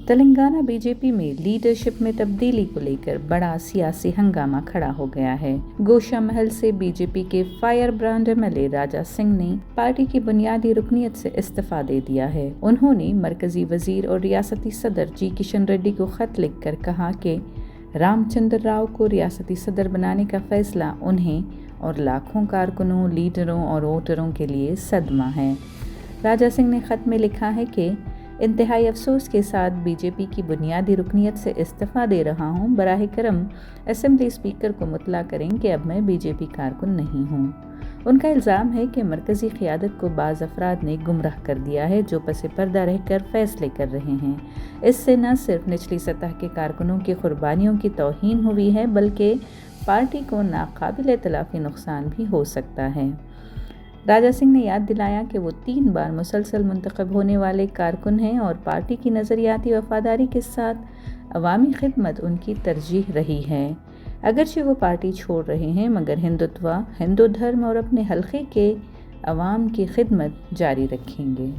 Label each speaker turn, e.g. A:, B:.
A: Telangana be J پی میں leadership میں تبدیلی کو لے کر بڑا سیاسی ہنگامہ کھڑا ہو گیا ہے۔ گوشہ محل سے بی جے پی کے fire brand M L A Raja Singh نے پارٹی کی بنیادی رکنیت سے استعفیٰ دے دیا ہے۔ انہوں نے مرکزی وزیر اور ریاستی صدر جی کشن ریڈی کو خط لکھ کر کہا کہ رام چندر راؤ کو ریاستی صدر بنانے کا فیصلہ انہیں اور لاکھوں کارکنوں، لیڈروں اور ووٹروں کے لیے صدمہ ہے۔ راجہ سنگھ نے خط میں لکھا ہے کہ انتہائی افسوس کے ساتھ بی جے پی کی بنیادی رکنیت سے استعفیٰ دے رہا ہوں۔ براہ کرم اسمبلی اسپیکر کو مطلع کریں کہ اب میں بی جے پی کارکن نہیں ہوں۔ ان کا الزام ہے کہ مرکزی قیادت کو بعض افراد نے گمراہ کر دیا ہے جو پس پردہ رہ کر فیصلے کر رہے ہیں۔ اس سے نہ صرف نچلی سطح کے کارکنوں کی قربانیوں کی توہین ہوئی ہے بلکہ پارٹی کو ناقابل تلافی نقصان بھی ہو سکتا ہے۔ راجہ سنگھ نے یاد دلایا کہ وہ 3 بار مسلسل منتخب ہونے والے کارکن ہیں اور پارٹی کی نظریاتی وفاداری کے ساتھ عوامی خدمت ان کی ترجیح رہی ہے۔ اگرچہ وہ پارٹی چھوڑ رہے ہیں مگر ہندوتوا، ہندو دھرم اور اپنے حلقے کے عوام کی خدمت جاری رکھیں گے۔